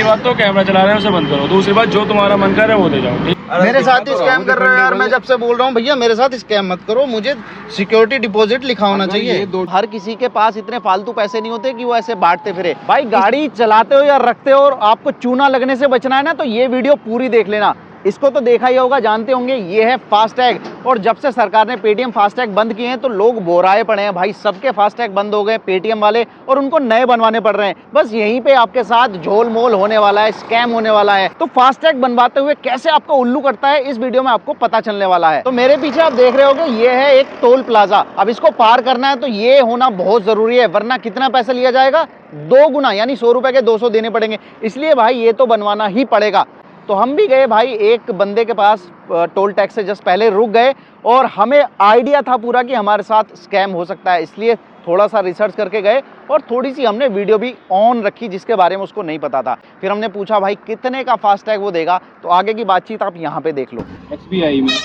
बात तो कैमरा चला रहे हैं उसे बंद करो, दूसरी बात जो तुम्हारा मन करे वो दे जाओ। मेरे साथ ही स्कैम कर रहे हो यार, मैं जब से बोल रहा हूँ भैया मेरे साथ स्कैम मत करो, मुझे सिक्योरिटी डिपॉजिट लिखा होना चाहिए। हर किसी के पास इतने फालतू पैसे नहीं होते कि वो ऐसे बांटते फिरे। भाई गाड़ी चलाते हो या रखते हो और आपको चूना लगने से बचना है ना, तो ये वीडियो पूरी देख लेना। इसको तो देखा ही होगा, जानते होंगे, ये है फास्टैग। और जब से सरकार ने पेटीएम फास्टैग बंद किए हैं तो लोग बोराए पड़े हैं भाई, सबके फास्टैग बंद हो गए पेटीएम वाले, और उनको नए बनवाने पड़ रहे हैं। बस यहीं पे आपके साथ झोल मोल होने वाला है, स्कैम होने वाला है। तो फास्टैग बनवाते हुए कैसे आपको उल्लू करता है इस वीडियो में आपको पता चलने वाला है। तो मेरे पीछे आप देख रहे होगे ये है एक टोल प्लाजा। अब इसको पार करना है तो ये होना बहुत जरूरी है, वरना कितना पैसा लिया जाएगा, 2 गुना, यानी 100 रुपए के 200 देने पड़ेंगे। इसलिए भाई ये तो बनवाना ही पड़ेगा। तो हम भी गए भाई एक बंदे के पास, टोल टैक्स से जस्ट पहले रुक गए, और हमें आइडिया था पूरा कि हमारे साथ स्कैम हो सकता है, इसलिए थोड़ा सा रिसर्च करके गए और थोड़ी सी हमने वीडियो भी ऑन रखी जिसके बारे में उसको नहीं पता था। फिर हमने पूछा भाई कितने का फास्टैग वो देगा, तो आगे की बातचीत आप यहाँ पे देख लो। SBI में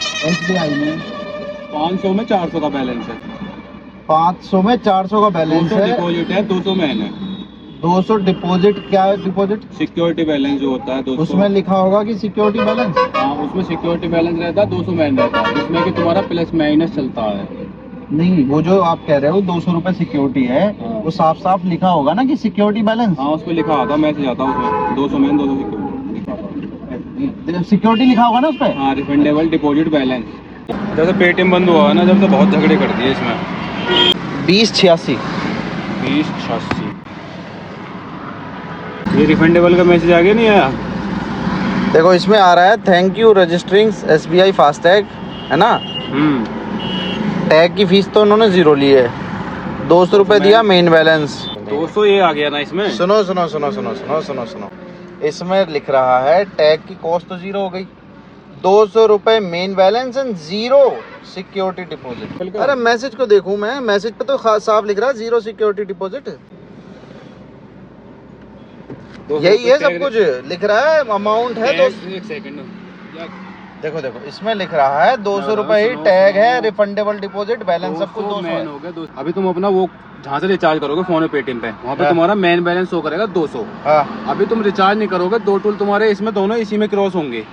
500 में 400 का बैलेंस है। 500 में 400 का बैलेंस है, डिपॉजिट है 200 में है। 200 डिपॉजिट। क्या है डिपॉजिट? सिक्योरिटी बैलेंस जो होता है 200। उसमें लिखा होगा कि सिक्योरिटी बैलेंस। हाँ, उसमें सिक्योरिटी बैलेंस रहता है 200 में रहता है, जिसमें कि तुम्हारा प्लस माइनस चलता है। नहीं, वो जो आप कह रहे हो 200 रुपए सिक्योरिटी है, हाँ। वो साफ साफ लिखा होगा ना कि सिक्योरिटी बैलेंस। हाँ, उसमें लिखा आता मैसेज आता है उसमें 200 में 200 सिक्योरिटी लिखा आता है। सिक्योरिटी लिखा होगा ना उस पर। हाँ, रिफंडेबल डिपॉजिट बैलेंस। जब से पेटीएम बंद हुआ है ना, जब से बहुत झगड़े कर दिए इसमें। 2086 ये रिफंडेबल का मैसेज आगे नहीं आया? देखो इसमें आ रहा है thank you registering SBI FASTag, है ना। टैग की फीस तो उन्होंने 0 ली है, 200 रुपए दिया मेन बैलेंस। 200 ये आ गया ना इसमें। सुनो सुनो सुनो सुनो सुनो सुनो सुनो, इसमें लिख रहा है टैग की कॉस्ट तो 0 हो गई, 200 रुपए main balance and 0 security deposit. अरे मैसेज को देखूं मैं, मैसेज पे तो साफ लिख रहा है 0 सिक्योरिटी डिपॉजिट। यही है सब कुछ लिख रहा है, अमाउंट है। तो एक सेकंड, देखो देखो इसमें लिख रहा है 200 रुपए ही टैग है, रिफंडेबल डिपॉजिट बैलेंस सब कुछ 200 है। हो गया। अभी तुम अपना वो जहाँ से रिचार्ज करोगे फोन पे पेटीएम पे, वहाँ पे तुम्हारा मेन बैलेंस शो करेगा 200। हाँ। अभी तुम रिचार्ज नहीं करोगे, 2 टूल तुम्हारे इसमें दोनों इसी में क्रॉस होंगे।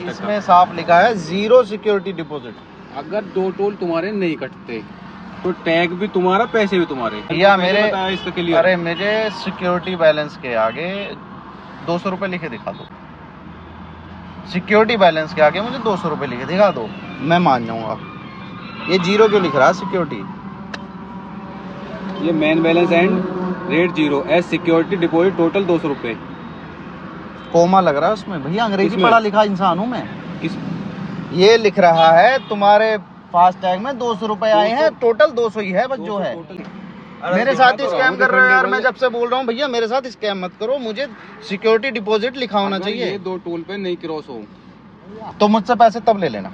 इसमें साफ लिखा है 0 सिक्योरिटी डिपॉजिट। अगर 2 टोल तुम्हारे नहीं कटते तो टैग भी तुम्हारा, पैसे भी तुम्हारे। भैया मेरे, इसका क्लियर। अरे मेरे सिक्योरिटी बैलेंस के आगे 200 रुपए लिखे दिखा दो, सिक्योरिटी बैलेंस के आगे मुझे 200 रुपए लिखे दिखा दो, मैं मान जाऊंगा। ये 0 क्यों लिख रहा है सिक्योरिटी? ये main balance and rate 0 as security deposit total 200 रुपए। कोमा लग रहा है उसमें। भैया अंग्रेजी पढ़ा लिखा इंसान हूँ मैं। किस? ये लिख रहा है तुम्हारे फास्टैग में 200 रुपए आए हैं, टोटल 200 ही है बस जो है। मेरे साथ ही स्कैम कर रहे हो यार, मैं जब से बोल रहा हूँ भैया मेरे साथ स्कैम मत करो, मुझे सिक्योरिटी डिपॉजिट लिखा होना चाहिए। ये 2 टोल पे नहीं क्रॉस हो तो मुझसे पैसे तब ले लेना।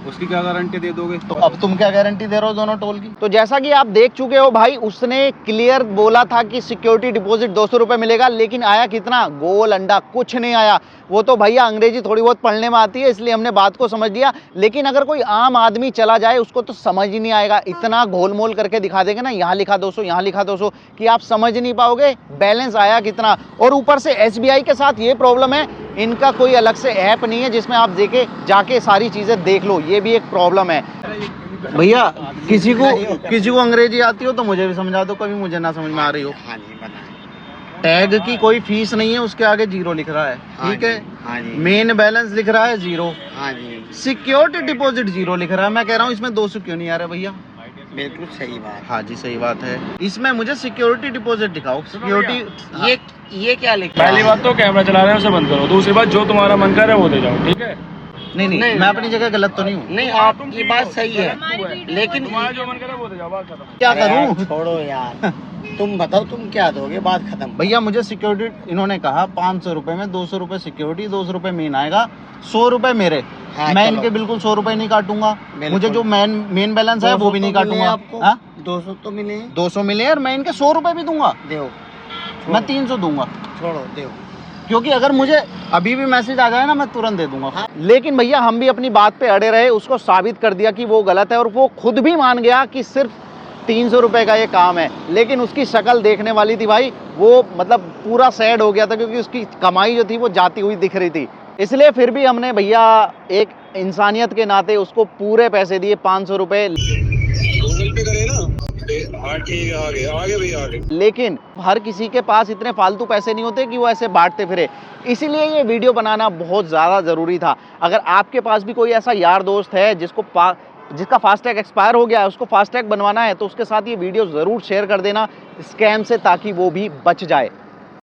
उसकी क्या गारंटी दे दोगे? तो अब तुम क्या गारंटी दे रहे हो दोनों टोल की? तो जैसा कि आप देख चुके हो भाई, उसने क्लियर बोला था कि सिक्योरिटी डिपॉजिट 200 रुपए मिलेगा, लेकिन आया कितना? गोल अंडा, कुछ नहीं आया। वो तो भैया अंग्रेजी थोड़ी बहुत पढ़ने में आती है, इसलिए हमने बात को समझ लिया, लेकिन अगर कोई आम आदमी चला जाए उसको तो समझ ही नहीं आएगा। इतना घोलमोल करके दिखा देंगे ना, यहाँ लिखा 200 यहाँ लिखा 200, कि आप समझ नहीं पाओगे बैलेंस आया कितना। और ऊपर से SBI के साथ ये प्रॉब्लम है, इनका कोई अलग से ऐप नहीं है जिसमें आप देखे जाके सारी चीजें देख लो, ये भी एक प्रॉब्लम है। भैया किसी को अंग्रेजी आती हो तो मुझे भी समझा दो, कभी मुझे ना समझ में आ रही हो। हाँ जी, बता। टैग की कोई फीस नहीं है, उसके आगे 0 लिख रहा है, ठीक है। हाँ जी, मेन बैलेंस लिख रहा है 0, हाँ जी, सिक्योरिटी डिपॉजिट 0 लिख रहा है। मैं कह रहा हूँ इसमें 200 क्यों नहीं आ रहा भैया? बिल्कुल सही बात। हाँ जी सही बात है, इसमें मुझे सिक्योरिटी डिपॉजिट दिखाओ। सिक्योरिटी ये क्या लिखा? पहली बात तो कैमरा चला रहे हैं उसे बंद करो, दूसरी बात जो तुम्हारा मन करे वो दे जाओ, ठीक है। नहीं, मैं अपनी जगह गलत तो नहीं हूँ। नहीं, आपकी बात सही है, लेकिन तुम्हारा जो मन करे वो दे जाओ, बात खत्म। क्या यार, करूँ? छोड़ो यार, तुम बताओ तुम क्या दोगे, बात खत्म। भैया मुझे सिक्योरिटी, इन्होंने कहा 500 रुपए में 200 रुपए सिक्योरिटी, 200 रुपए मेन आएगा, 100 रुपए मेरे। हाँ, मैं चलो। इनके बिल्कुल 100 रुपए नहीं काटूंगा, बिल्कुल। मुझे जो मेन बैलेंस है वो भी नहीं काटूंगा। आपको 200 तो मिले, 200 मिले और मैं इनके 100 रुपए भी दूंगा, दो, मैं 300 दूंगा, छोड़ो दो। क्योंकि अगर मुझे अभी भी मैसेज आ जाए ना मैं तुरंत दे दूंगा। हाँ। लेकिन भैया हम भी अपनी बात पे अड़े रहे, उसको साबित कर दिया कि वो गलत है, और वो खुद भी मान गया कि सिर्फ 300 रुपए का ये काम है, लेकिन उसकी शक्ल देखने वाली थी भाई, वो मतलब पूरा सैड हो गया था क्योंकि उसकी कमाई जो थी वो जाती हुई दिख रही थी। इसलिए फिर भी हमने भैया एक इंसानियत के नाते उसको पूरे पैसे दिए, 500 रुपए। गूगल पे करे ना। हाँ ठीक है, आगे भैया आगे। लेकिन हर किसी के पास इतने फालतू पैसे नहीं होते कि वो ऐसे बांटते फिरे, इसीलिए ये वीडियो बनाना बहुत ज़्यादा ज़रूरी था। अगर आपके पास भी कोई ऐसा यार दोस्त है जिसका फास्टैग एक्सपायर हो गया है, उसको फास्टैग बनवाना है, तो उसके साथ ये वीडियो ज़रूर शेयर कर देना स्कैम से, ताकि वो भी बच जाए।